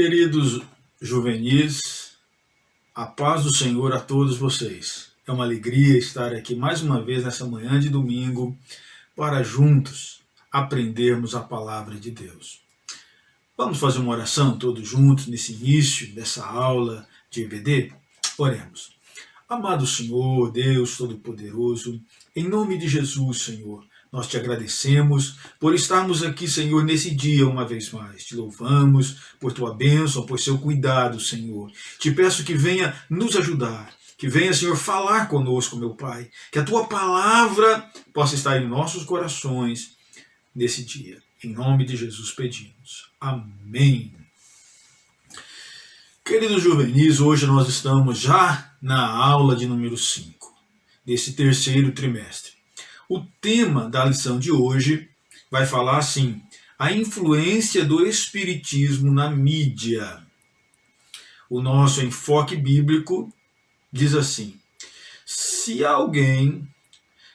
Queridos juvenis, a paz do Senhor a todos vocês. É uma alegria estar aqui mais uma vez nessa manhã de domingo para juntos aprendermos a palavra de Deus. Vamos fazer uma oração todos juntos nesse início dessa aula de EBD? Oremos. Amado Senhor, Deus Todo-Poderoso, em nome de Jesus, Senhor, nós te agradecemos por estarmos aqui, Senhor, nesse dia uma vez mais. Te louvamos por tua bênção, por seu cuidado, Senhor. Te peço que venha nos ajudar, que venha, Senhor, falar conosco, meu Pai. Que a tua palavra possa estar em nossos corações nesse dia. Em nome de Jesus pedimos. Amém. Queridos juvenis, hoje nós estamos já na aula de número 5, desse terceiro trimestre. O tema da lição de hoje vai falar assim: a influência do espiritismo na mídia. O nosso enfoque bíblico diz assim: se alguém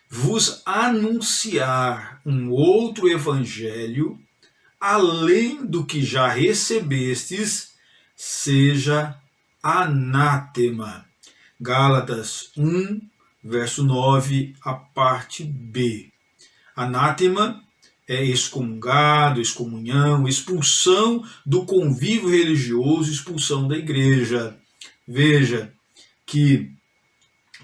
vos anunciar um outro evangelho, além do que já recebestes, seja anátema. Gálatas 1, verso 9, a parte B. Anátema é excomungado, excomunhão, expulsão do convívio religioso, expulsão da igreja. Veja que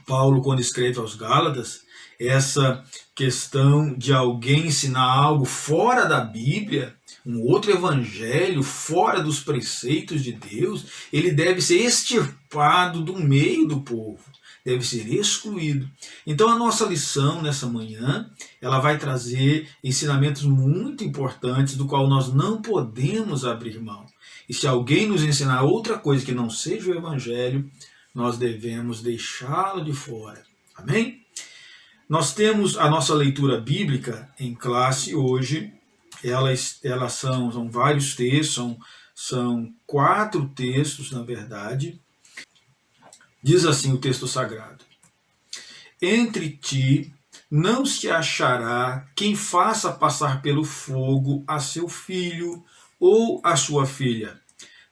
Paulo, quando escreve aos Gálatas, essa questão de alguém ensinar algo fora da Bíblia, um outro evangelho fora dos preceitos de Deus, ele deve ser extirpado do meio do povo, deve ser excluído. Então a nossa lição nessa manhã, ela vai trazer ensinamentos muito importantes do qual nós não podemos abrir mão. E se alguém nos ensinar outra coisa que não seja o evangelho, nós devemos deixá-lo de fora. Amém? Nós temos a nossa leitura bíblica em classe hoje. Elas são vários textos, são 4 textos, na verdade. Diz assim o texto sagrado: entre ti não se achará quem faça passar pelo fogo a seu filho ou a sua filha,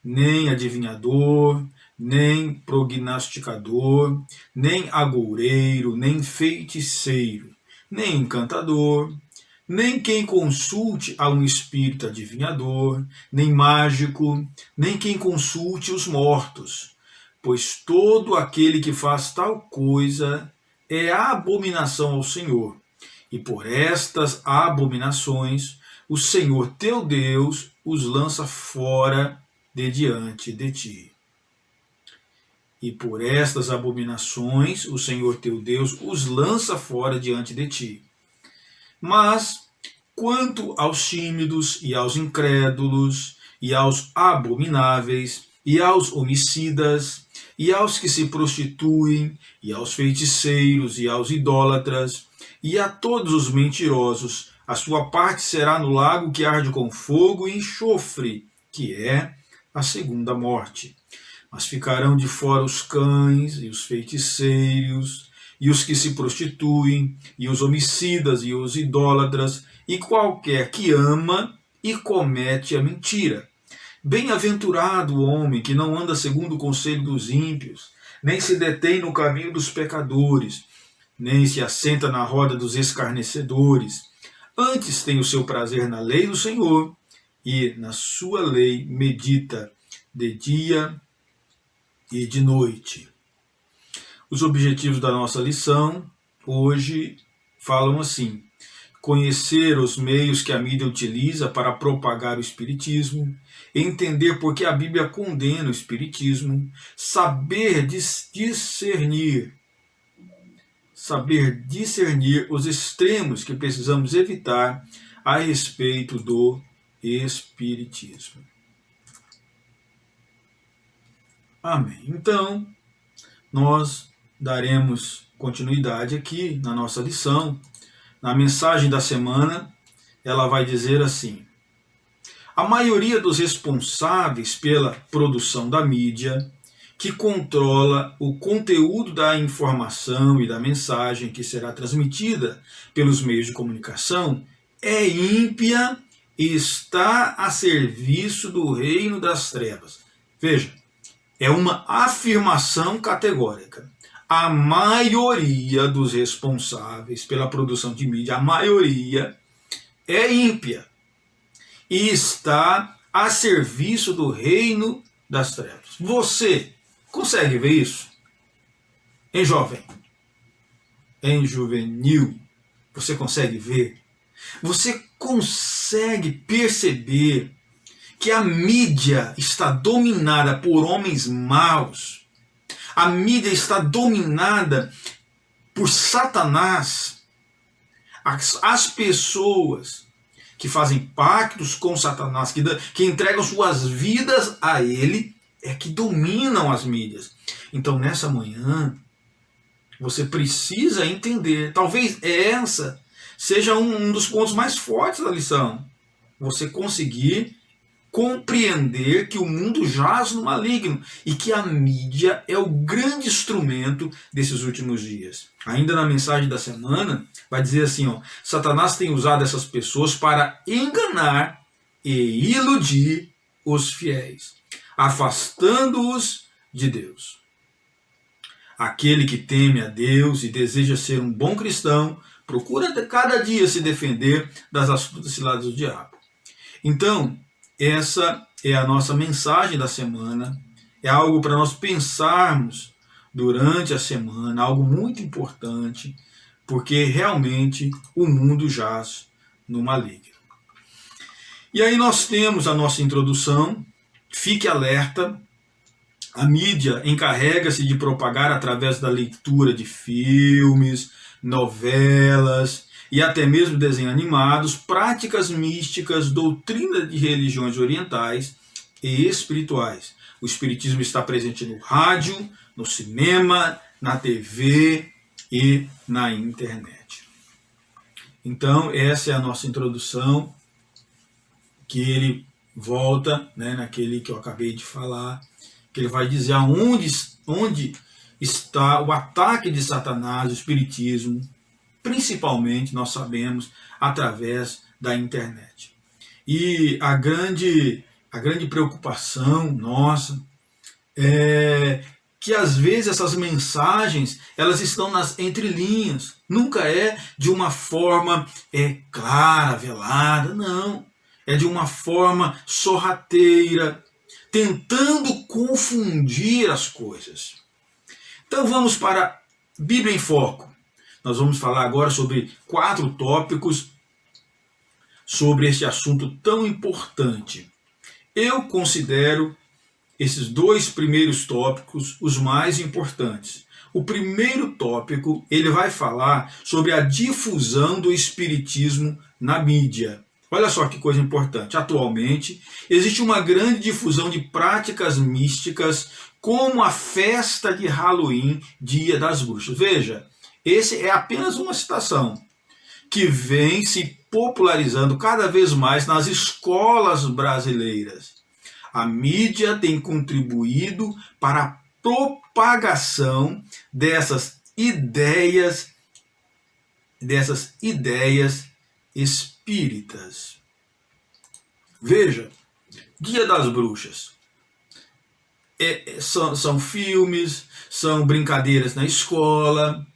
nem adivinhador, nem prognosticador, nem agoureiro, nem feiticeiro, nem encantador, nem quem consulte a um espírito adivinhador, nem mágico, nem quem consulte os mortos, pois todo aquele que faz tal coisa é abominação ao Senhor, e por estas abominações o Senhor teu Deus os lança fora de diante de ti. E por estas abominações o Senhor teu Deus os lança fora diante de ti. Mas, quanto aos tímidos e aos incrédulos, e aos abomináveis, e aos homicidas, e aos que se prostituem, e aos feiticeiros, e aos idólatras, e a todos os mentirosos, a sua parte será no lago que arde com fogo e enxofre, que é a segunda morte. Mas ficarão de fora os cães, e os feiticeiros, e os que se prostituem, e os homicidas, e os idólatras, e qualquer que ama e comete a mentira. Bem-aventurado o homem que não anda segundo o conselho dos ímpios, nem se detém no caminho dos pecadores, nem se assenta na roda dos escarnecedores. Antes tem o seu prazer na lei do Senhor, e na sua lei medita de dia e de noite. Os objetivos da nossa lição hoje falam assim: conhecer os meios que a mídia utiliza para propagar o espiritismo, entender por que a Bíblia condena o espiritismo, saber discernir os extremos que precisamos evitar a respeito do espiritismo. Amém. Então, nós daremos continuidade aqui na nossa lição. Na mensagem da semana, ela vai dizer assim: a maioria dos responsáveis pela produção da mídia, que controla o conteúdo da informação e da mensagem que será transmitida pelos meios de comunicação, é ímpia e está a serviço do reino das trevas. Veja, é uma afirmação categórica. A maioria dos responsáveis pela produção de mídia, a maioria é ímpia e está a serviço do reino das trevas. Você consegue ver isso? Em jovem, em juvenil, você consegue ver? Você consegue perceber que a mídia está dominada por homens maus? A mídia está dominada por Satanás. As pessoas que fazem pactos com Satanás, que entregam suas vidas a ele, é que dominam as mídias. Então, nessa manhã, você precisa entender, talvez essa seja um dos pontos mais fortes da lição. Você conseguir compreender que o mundo jaz no maligno e que a mídia é o grande instrumento desses últimos dias. Ainda na mensagem da semana, vai dizer assim, Satanás tem usado essas pessoas para enganar e iludir os fiéis, afastando-os de Deus. Aquele que teme a Deus e deseja ser um bom cristão, procura cada dia se defender das astutas ciladas do diabo. Então, essa é a nossa mensagem da semana, é algo para nós pensarmos durante a semana, algo muito importante, porque realmente o mundo jaz no maligno. E aí nós temos a nossa introdução, fique alerta, a mídia encarrega-se de propagar através da leitura de filmes, novelas e até mesmo desenhos animados, práticas místicas, doutrina de religiões orientais e espirituais. O espiritismo está presente no rádio, no cinema, na TV e na internet. Então, essa é a nossa introdução, que ele volta, naquele que eu acabei de falar, que ele vai dizer onde está o ataque de Satanás, o espiritismo, principalmente, nós sabemos, através da internet. E a grande preocupação nossa é que às vezes essas mensagens elas estão nas entrelinhas, nunca é de uma forma clara, velada, não. É de uma forma sorrateira, tentando confundir as coisas. Então vamos para Bíblia em Foco. Nós vamos falar agora sobre 4 tópicos sobre este assunto tão importante. Eu considero esses 2 primeiros tópicos os mais importantes. O primeiro tópico, ele vai falar sobre a difusão do espiritismo na mídia. Olha só que coisa importante. Atualmente, existe uma grande difusão de práticas místicas, como a festa de Halloween, Dia das Bruxas. Veja, esse é apenas uma citação que vem se popularizando cada vez mais nas escolas brasileiras. A mídia tem contribuído para a propagação dessas ideias espíritas. Veja, Dia das Bruxas. São filmes, são brincadeiras na escola,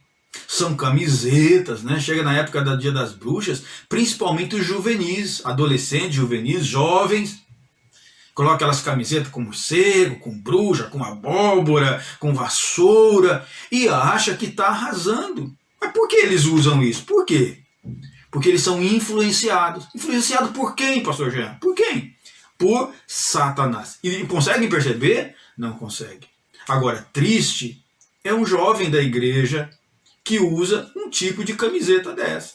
são camisetas, Chega na época do Dia das Bruxas, principalmente os juvenis, adolescentes, juvenis, jovens, colocam aquelas camisetas com morcego, com bruxa, com abóbora, com vassoura, e acha que está arrasando. Mas por que eles usam isso? Por quê? Porque eles são influenciados. Influenciados por quem, pastor Jean? Por quem? Por Satanás. E conseguem perceber? Não conseguem. Agora, triste é um jovem da igreja que usa um tipo de camiseta dessa.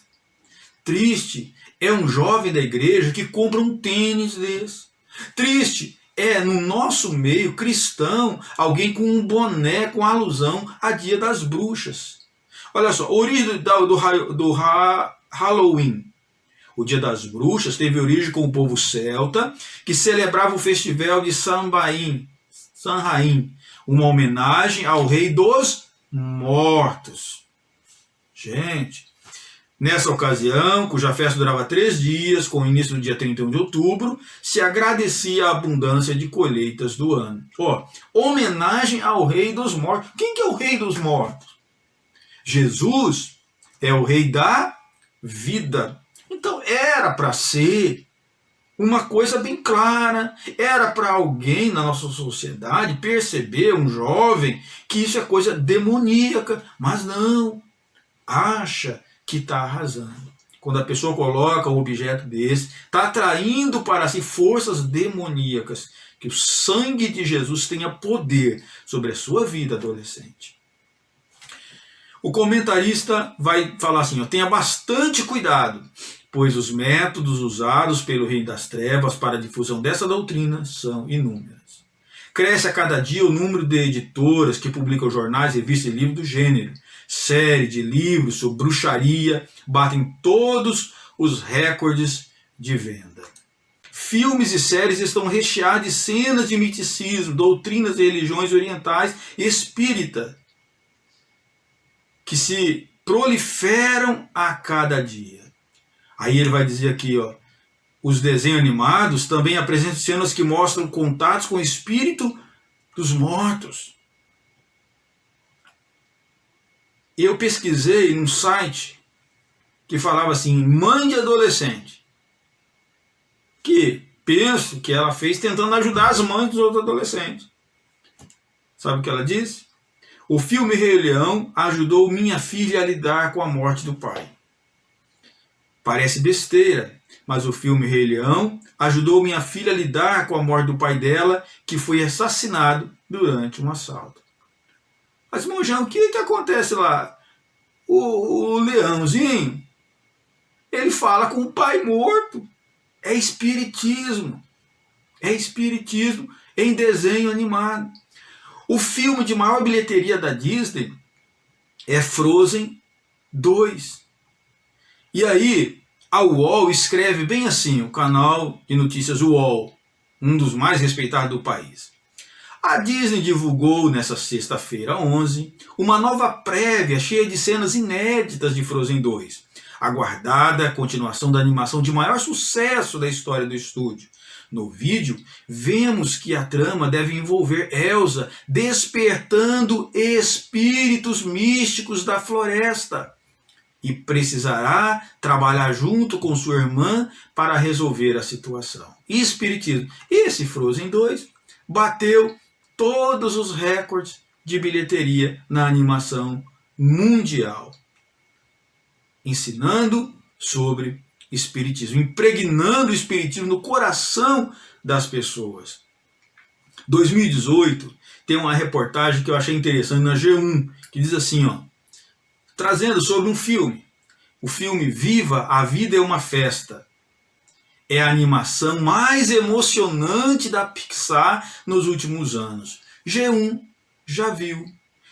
Triste é um jovem da igreja que compra um tênis desse. Triste é, no nosso meio cristão, alguém com um boné com alusão a Dia das Bruxas. Olha só, a origem do Halloween. O Dia das Bruxas teve origem com o povo celta, que celebrava o festival de Samhain, uma homenagem ao rei dos mortos. Gente, Nessa ocasião, cuja festa durava 3 dias, com o início do dia 31 de outubro, se agradecia a abundância de colheitas do ano. Homenagem ao rei dos mortos. Quem que é o rei dos mortos? Jesus é o rei da vida. Então era para ser uma coisa bem clara, era para alguém na nossa sociedade perceber, um jovem, que isso é coisa demoníaca, mas não, acha que está arrasando. Quando a pessoa coloca um objeto desse, está atraindo para si forças demoníacas. Que o sangue de Jesus tenha poder sobre a sua vida, adolescente. O comentarista vai falar assim, tenha bastante cuidado, pois os métodos usados pelo rei das trevas para a difusão dessa doutrina são inúmeros. Cresce a cada dia o número de editoras que publicam jornais, revistas e livros do gênero. Série de livros sobre bruxaria batem todos os recordes de venda. Filmes e séries estão recheados de cenas de misticismo, doutrinas e religiões orientais e espíritas, que se proliferam a cada dia. Aí ele vai dizer aqui, os desenhos animados também apresentam cenas que mostram contatos com o espírito dos mortos. Eu pesquisei num site que falava assim, mãe de adolescente, que penso que ela fez tentando ajudar as mães dos outros adolescentes. Sabe o que ela disse? O filme Rei Leão ajudou minha filha a lidar com a morte do pai. Parece besteira, mas o filme Rei Leão ajudou minha filha a lidar com a morte do pai dela, que foi assassinado durante um assalto. Mas, Monjão, o que acontece lá? O leãozinho, ele fala com o pai morto. É espiritismo. É espiritismo em desenho animado. O filme de maior bilheteria da Disney é Frozen 2. E aí, a UOL escreve bem assim, o canal de notícias UOL, um dos mais respeitados do país. A Disney divulgou nesta sexta-feira 11 uma nova prévia cheia de cenas inéditas de Frozen 2, aguardada continuação da animação de maior sucesso da história do estúdio. No vídeo, vemos que a trama deve envolver Elsa despertando espíritos místicos da floresta e precisará trabalhar junto com sua irmã para resolver a situação. Espiritismo. Esse Frozen 2 bateu todos os recordes de bilheteria na animação mundial, ensinando sobre espiritismo, impregnando o espiritismo no coração das pessoas. 2018 tem uma reportagem que eu achei interessante na G1, que diz assim, trazendo sobre um filme. O filme Viva, a Vida é uma Festa. É a animação mais emocionante da Pixar nos últimos anos. G1 já viu.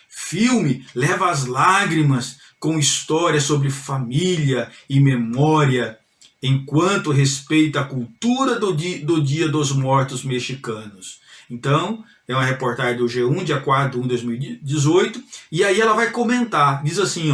Filme leva às lágrimas com histórias sobre família e memória, enquanto respeita a cultura do Dia dos Mortos mexicanos. Então, é uma reportagem do G1, dia 4 de 2018, e aí ela vai comentar, diz assim,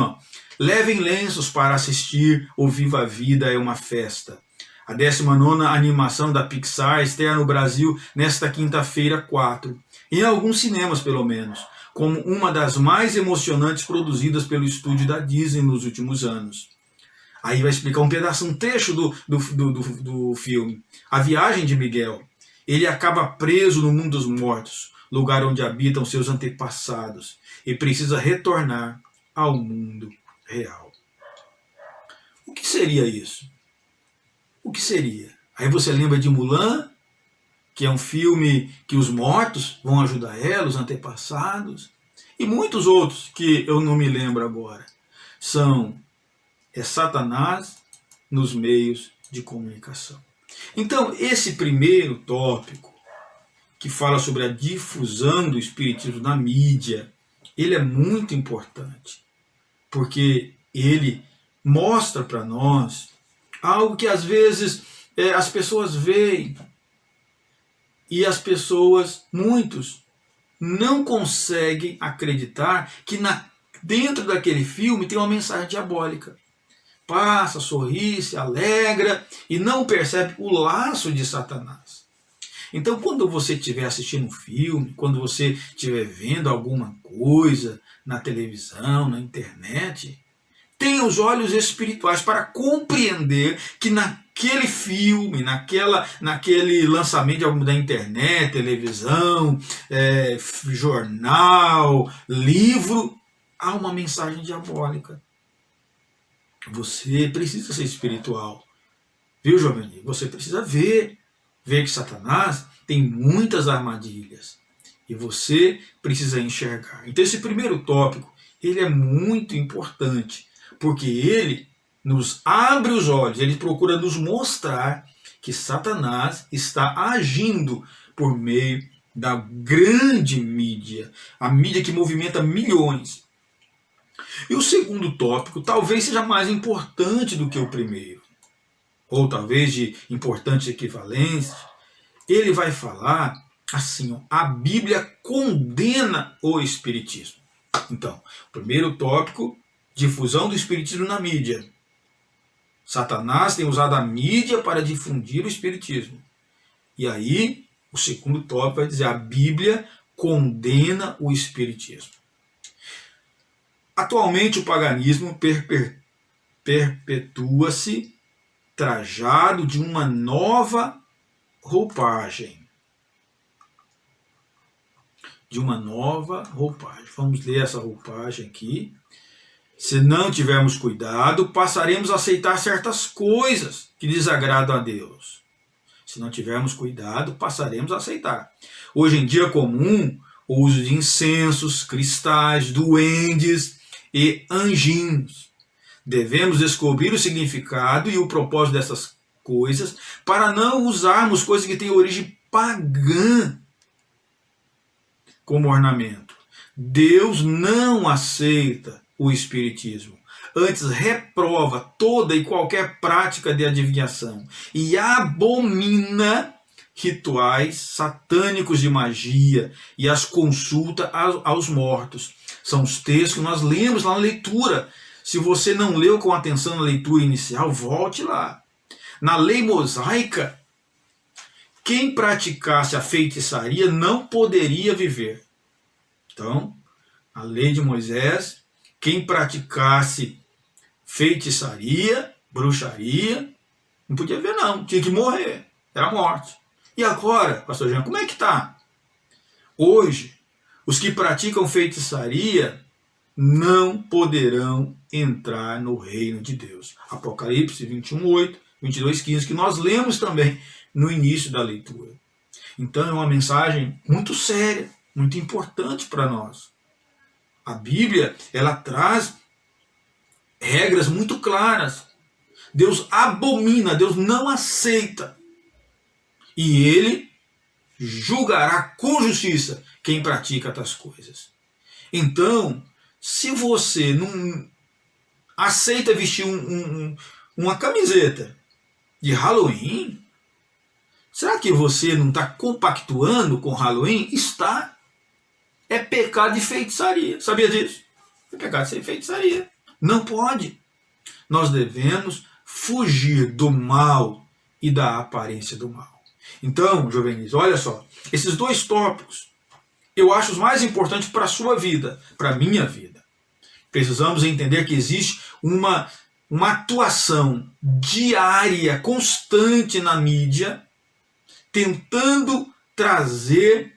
levem lenços para assistir o Viva a Vida é uma Festa. A 19ª animação da Pixar estreia no Brasil nesta quinta-feira 4, em alguns cinemas pelo menos, como uma das mais emocionantes produzidas pelo estúdio da Disney nos últimos anos. Aí vai explicar um pedaço, um trecho do filme. A viagem de Miguel. Ele acaba preso no mundo dos mortos, lugar onde habitam seus antepassados, e precisa retornar ao mundo real. O que seria isso? O que seria? Aí você lembra de Mulan, que é um filme que os mortos vão ajudar ela, os antepassados, e muitos outros que eu não me lembro agora. É Satanás nos meios de comunicação. Então, esse primeiro tópico, que fala sobre a difusão do espiritismo na mídia, ele é muito importante, porque ele mostra para nós algo que às vezes as pessoas veem e as pessoas, muitos, não conseguem acreditar que dentro daquele filme tem uma mensagem diabólica. passa, sorri, se alegra e não percebe o laço de Satanás. Então, quando você estiver assistindo um filme, quando você estiver vendo alguma coisa na televisão, na internet, tenha os olhos espirituais para compreender que naquele filme, naquele lançamento da internet, televisão, jornal, livro, há uma mensagem diabólica. Você precisa ser espiritual. Viu, jovem? Você precisa ver que Satanás tem muitas armadilhas. E você precisa enxergar. Então esse primeiro tópico, ele é muito importante. Porque ele nos abre os olhos, ele procura nos mostrar que Satanás está agindo por meio da grande mídia, a mídia que movimenta milhões. E o segundo tópico talvez seja mais importante do que o primeiro, ou talvez de importante equivalência. Ele vai falar assim, ó, a Bíblia condena o espiritismo. Então, o primeiro tópico, difusão do espiritismo na mídia. Satanás tem usado a mídia para difundir o espiritismo. E aí, o segundo tópico vai dizer, a Bíblia condena o espiritismo. Atualmente o paganismo perpetua-se trajado de uma nova roupagem. Vamos ler essa roupagem aqui. Se não tivermos cuidado, passaremos a aceitar certas coisas que desagradam a Deus. Se não tivermos cuidado, passaremos a aceitar. Hoje em dia é comum o uso de incensos, cristais, duendes e anjinhos. Devemos descobrir o significado e o propósito dessas coisas para não usarmos coisas que têm origem pagã como ornamento. Deus não aceita o espiritismo. Antes reprova toda e qualquer prática de adivinhação e abomina rituais satânicos de magia e as consulta aos mortos. São os textos que nós lemos lá na leitura. Se você não leu com atenção na leitura inicial, volte lá. Na lei mosaica, quem praticasse a feitiçaria não poderia viver. Então, a lei de Moisés, quem praticasse feitiçaria, bruxaria, não podia ver não, tinha que morrer, era morte. E agora, pastor Jean, como é que está? Hoje, os que praticam feitiçaria não poderão entrar no reino de Deus. Apocalipse 21:8, 22:15, que nós lemos também no início da leitura. Então é uma mensagem muito séria, muito importante para nós. A Bíblia, ela traz regras muito claras. Deus abomina, Deus não aceita. E Ele julgará com justiça quem pratica tais coisas. Então, se você não aceita vestir uma camiseta de Halloween, será que você não está compactuando com Halloween? Está. É pecado de feitiçaria. Sabia disso? É pecado de feitiçaria. Não pode. Nós devemos fugir do mal e da aparência do mal. Então, juvenis, olha só. Esses dois tópicos eu acho os mais importantes para a sua vida, para a minha vida. Precisamos entender que existe uma atuação diária, constante na mídia, tentando trazer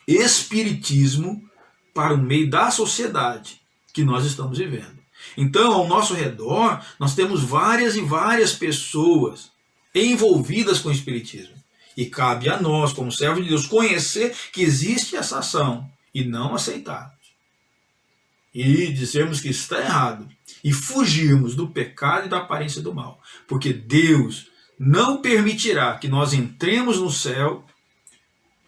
espiritismo para o meio da sociedade que nós estamos vivendo. Então, ao nosso redor, nós temos várias e várias pessoas envolvidas com o espiritismo. E cabe a nós, como servos de Deus, conhecer que existe essa ação e não aceitarmos. E dizermos que está errado. E fugirmos do pecado e da aparência do mal. Porque Deus não permitirá que nós entremos no céu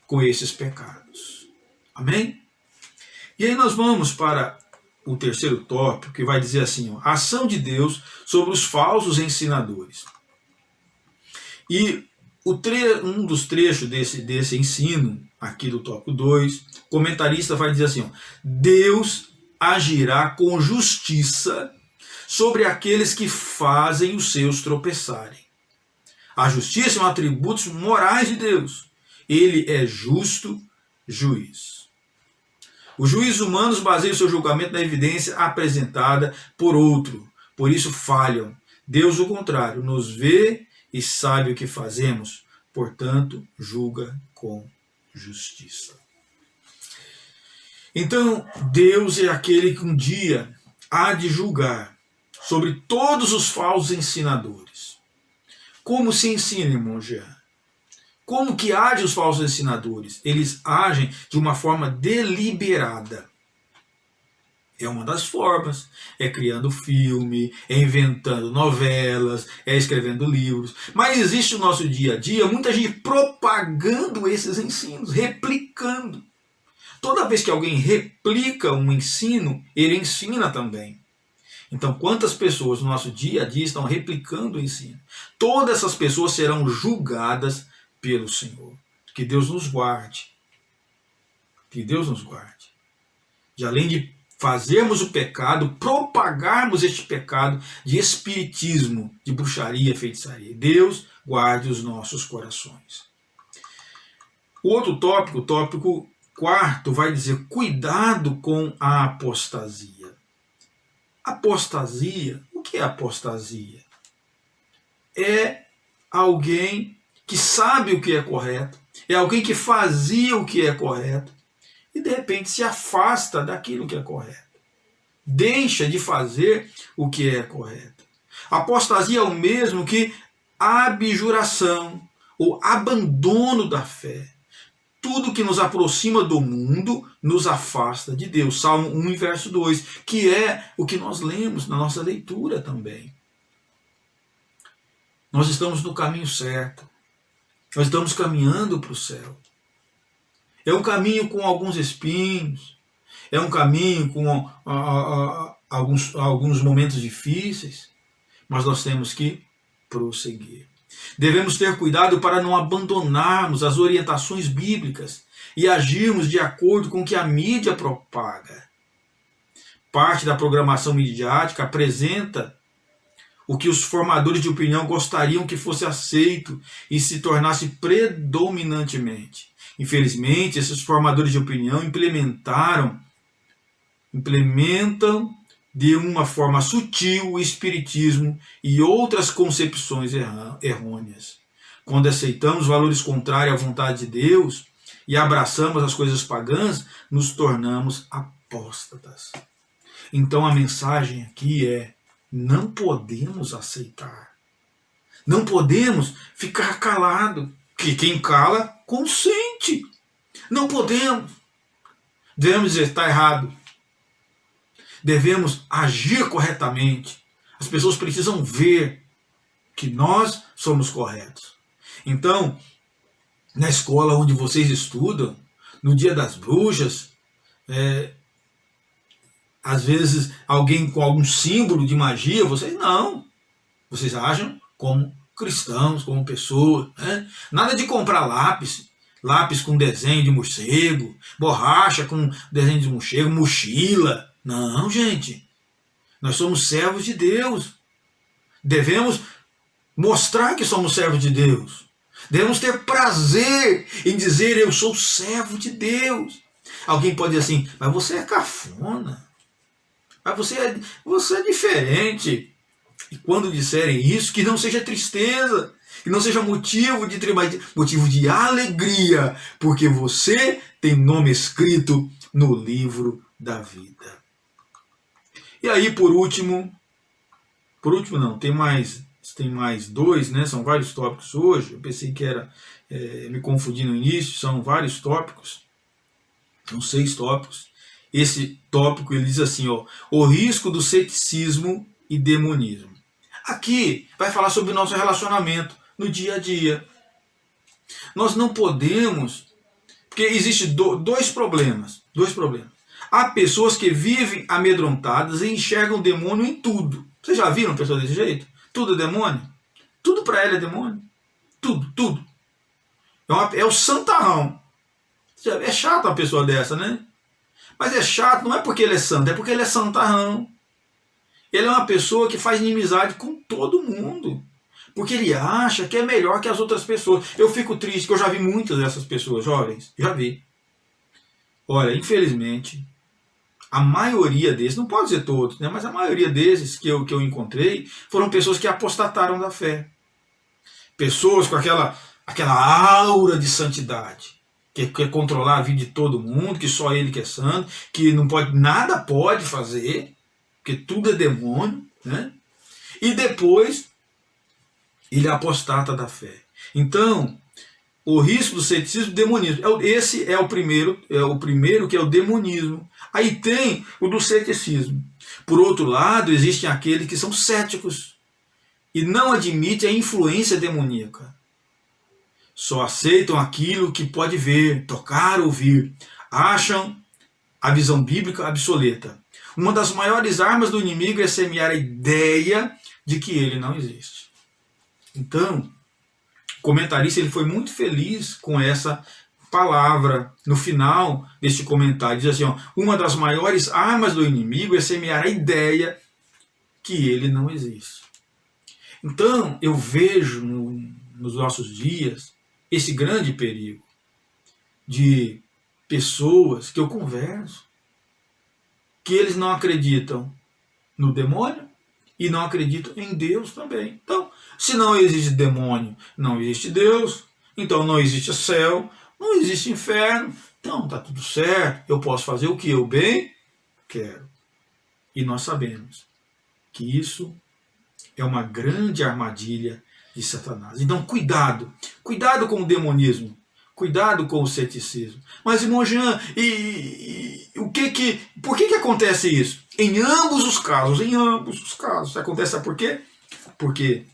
com esses pecados. Amém? E aí nós vamos para o terceiro tópico, que vai dizer assim, ó, a ação de Deus sobre os falsos ensinadores. E um dos trechos desse ensino, aqui do tópico 2, o comentarista vai dizer assim, ó, Deus agirá com justiça sobre aqueles que fazem os seus tropeçarem. A justiça é um atributo morais de Deus. Ele é justo juiz. Os juízes humanos baseiam seu julgamento na evidência apresentada por outro. Por isso falham. Deus, o contrário, nos vê e sabe o que fazemos. Portanto, julga com justiça. Então, Deus é aquele que um dia há de julgar sobre todos os falsos ensinadores. Como se ensina, irmão Jean? Como que agem os falsos ensinadores? Eles agem de uma forma deliberada. É uma das formas. É criando filme, é inventando novelas, é escrevendo livros. Mas existe no nosso dia a dia muita gente propagando esses ensinos, replicando. Toda vez que alguém replica um ensino, ele ensina também. Então, quantas pessoas no nosso dia a dia estão replicando o ensino? Todas essas pessoas serão julgadas pelo Senhor. Que Deus nos guarde. Que Deus nos guarde. De além de fazermos o pecado, propagarmos este pecado de espiritismo, de bruxaria, feitiçaria. Deus guarde os nossos corações. O outro tópico, o tópico quarto, vai dizer cuidado com a apostasia. Apostasia, o que é apostasia? É alguém que sabe o que é correto, é alguém que fazia o que é correto e de repente se afasta daquilo que é correto. Deixa de fazer o que é correto. Apostasia é o mesmo que abjuração ou abandono da fé. Tudo que nos aproxima do mundo nos afasta de Deus. Salmo 1, verso 2, que é o que nós lemos na nossa leitura também. Nós estamos no caminho certo. Nós estamos caminhando para o céu. É um caminho com alguns espinhos. É um caminho com alguns momentos difíceis. Mas nós temos que prosseguir. Devemos ter cuidado para não abandonarmos as orientações bíblicas e agirmos de acordo com o que a mídia propaga. Parte da programação midiática apresenta o que os formadores de opinião gostariam que fosse aceito e se tornasse predominantemente. Infelizmente, esses formadores de opinião implementam de uma forma sutil o espiritismo e outras concepções errôneas. Quando aceitamos valores contrários à vontade de Deus e abraçamos as coisas pagãs, nos tornamos apóstatas. Então a mensagem aqui é: não podemos aceitar. Não podemos ficar calado, porque quem cala consente. Não podemos. Devemos dizer: está errado. Devemos agir corretamente. As pessoas precisam ver que nós somos corretos. Então, na escola onde vocês estudam, no dia das bruxas, às vezes alguém com algum símbolo de magia, vocês não. Vocês agem como cristãos, como pessoas. Né? Nada de comprar lápis com desenho de morcego, borracha com desenho de morcego, mochila. Não, gente. Nós somos servos de Deus. Devemos mostrar que somos servos de Deus. Devemos ter prazer em dizer: eu sou servo de Deus. Alguém pode dizer assim: mas você é cafona. Mas você é diferente. E quando disserem isso, que não seja tristeza, que não seja motivo de alegria, porque você tem nome escrito no livro da vida. E aí, por último não, tem mais dois, né? São vários tópicos hoje. Eu pensei que era, me confundi no início, são vários tópicos, são 6 tópicos. Esse tópico ele diz assim, ó, o risco do ceticismo e demonismo. Aqui vai falar sobre o nosso relacionamento no dia a dia. Nós não podemos, porque existem dois problemas. Há pessoas que vivem amedrontadas e enxergam demônio em tudo. Vocês já viram pessoas desse jeito? Tudo é demônio? Tudo para ela é demônio. Tudo. É o santarrão. É chato uma pessoa dessa, né? Mas é chato não é porque ele é santo, é porque ele é santarrão. Ele é uma pessoa que faz inimizade com todo mundo, porque ele acha que é melhor que as outras pessoas. Eu fico triste, que eu já vi muitas dessas pessoas, jovens, já vi. Olha, infelizmente, a maioria desses, não pode dizer todos, né, mas a maioria desses que eu encontrei foram pessoas que apostataram da fé. Pessoas com aquela aura de santidade, que quer controlar a vida de todo mundo, que só ele que é santo, que não pode, nada pode fazer, porque tudo é demônio, né? E depois ele apostata da fé. Então, o risco do ceticismo e demonismo. Esse é o primeiro que é o demonismo. Aí tem o do ceticismo. Por outro lado, existem aqueles que são céticos e não admitem a influência demoníaca. Só aceitam aquilo que pode ver, tocar, ouvir. Acham a visão bíblica obsoleta. Uma das maiores armas do inimigo é semear a ideia de que ele não existe. Então, o comentarista ele foi muito feliz com essa palavra no final deste comentário. Diz assim, ó, uma das maiores armas do inimigo é semear a ideia que ele não existe. Então, eu vejo nos nossos dias esse grande perigo de pessoas que eu converso, que eles não acreditam no demônio e não acreditam em Deus também. Então, se não existe demônio, não existe Deus, então não existe céu, não existe inferno, então está tudo certo, eu posso fazer o que eu bem quero. E nós sabemos que isso é uma grande armadilha de Satanás. Então cuidado com o demonismo, cuidado com o ceticismo. Mas, irmão Jean, por que acontece isso? Em ambos os casos acontece, sabe por quê? Porque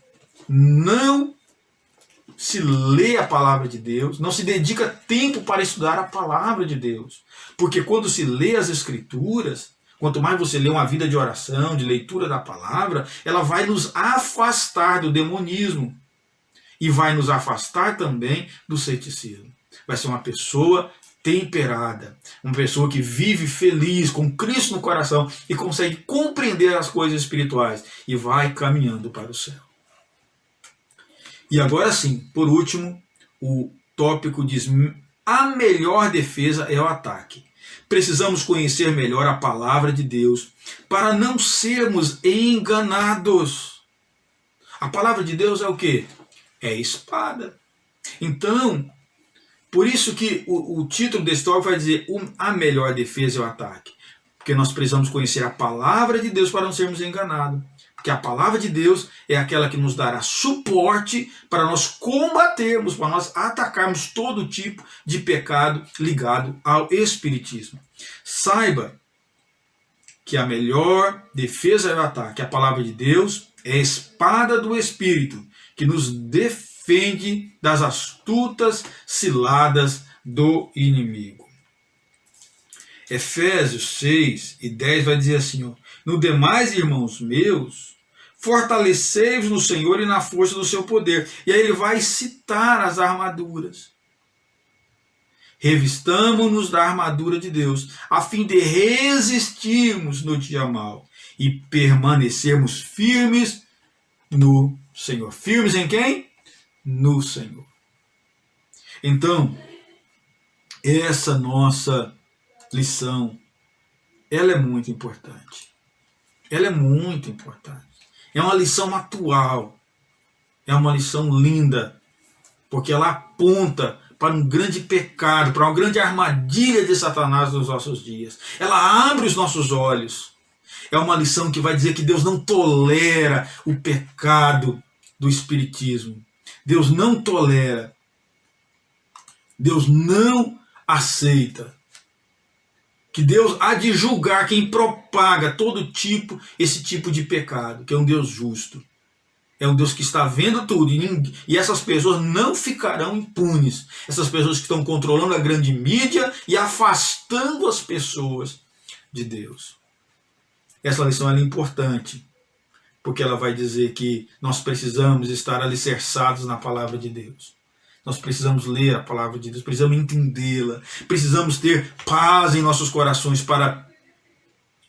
não se lê a palavra de Deus, não se dedica tempo para estudar a palavra de Deus. Porque quando se lê as Escrituras, quanto mais você lê uma vida de oração, de leitura da palavra, ela vai nos afastar do demonismo e vai nos afastar também do ceticismo. Vai ser uma pessoa temperada, uma pessoa que vive feliz, com Cristo no coração e consegue compreender as coisas espirituais e vai caminhando para o céu. E agora sim, por último, o tópico diz: a melhor defesa é o ataque. Precisamos conhecer melhor a palavra de Deus para não sermos enganados. A palavra de Deus é o quê? É espada. Então, por isso que o título desse tópico vai dizer: a melhor defesa é o ataque. Porque nós precisamos conhecer a palavra de Deus para não sermos enganados. Porque a palavra de Deus é aquela que nos dará suporte para nós combatermos, para nós atacarmos todo tipo de pecado ligado ao espiritismo. Saiba que a melhor defesa é o ataque. A palavra de Deus é a espada do Espírito, que nos defende das astutas ciladas do inimigo. Efésios 6 e 10 vai dizer assim, ó: no demais, irmãos meus, fortalecei-vos no Senhor e na força do seu poder. E aí ele vai citar as armaduras. Revistamo-nos da armadura de Deus, a fim de resistirmos no dia mau e permanecermos firmes no Senhor. Firmes em quem? No Senhor. Então, essa nossa lição, ela é muito importante. Ela é muito importante. É uma lição atual. É uma lição linda, porque ela aponta para um grande pecado, para uma grande armadilha de Satanás nos nossos dias. Ela abre os nossos olhos. É uma lição que vai dizer que Deus não tolera o pecado do espiritismo. Deus não tolera. Deus não aceita. Que Deus há de julgar quem propaga esse tipo de pecado, que é um Deus justo. É um Deus que está vendo tudo, e essas pessoas não ficarão impunes. Essas pessoas que estão controlando a grande mídia e afastando as pessoas de Deus. Essa lição é importante, porque ela vai dizer que nós precisamos estar alicerçados na palavra de Deus. Nós precisamos ler a palavra de Deus, precisamos entendê-la, precisamos ter paz em nossos corações para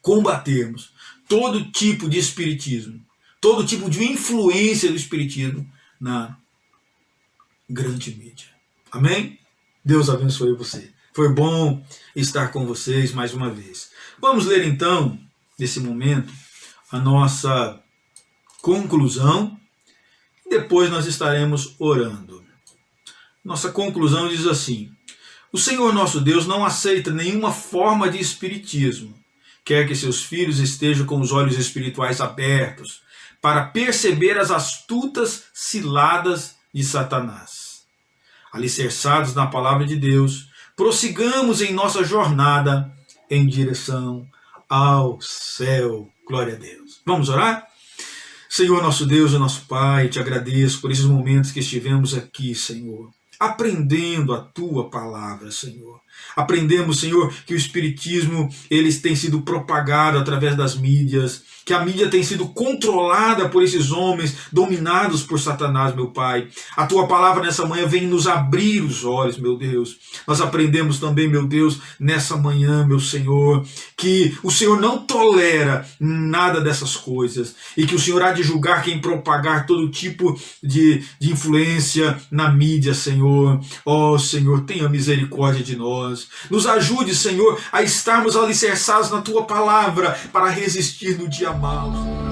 combatermos todo tipo de espiritismo, todo tipo de influência do espiritismo na grande mídia. Amém? Deus abençoe você. Foi bom estar com vocês mais uma vez. Vamos ler então, nesse momento, a nossa conclusão. Depois nós estaremos orando. Nossa conclusão diz assim: o Senhor nosso Deus não aceita nenhuma forma de espiritismo. Quer que seus filhos estejam com os olhos espirituais abertos para perceber as astutas ciladas de Satanás. Alicerçados na palavra de Deus, prossigamos em nossa jornada em direção ao céu. Glória a Deus. Vamos orar? Senhor, nosso Deus e nosso Pai, te agradeço por esses momentos que estivemos aqui, Senhor, aprendendo a tua palavra, Senhor. Aprendemos, Senhor, que o espiritismo tem sido propagado através das mídias, que a mídia tem sido controlada por esses homens dominados por Satanás, meu Pai. A tua palavra nessa manhã vem nos abrir os olhos, meu Deus. Nós aprendemos também, meu Deus, nessa manhã, meu Senhor, que o Senhor não tolera nada dessas coisas e que o Senhor há de julgar quem propagar todo tipo de influência na mídia, Senhor. Ó Senhor, tenha misericórdia de nós. Nos ajude, Senhor, a estarmos alicerçados na tua palavra para resistir no dia mau.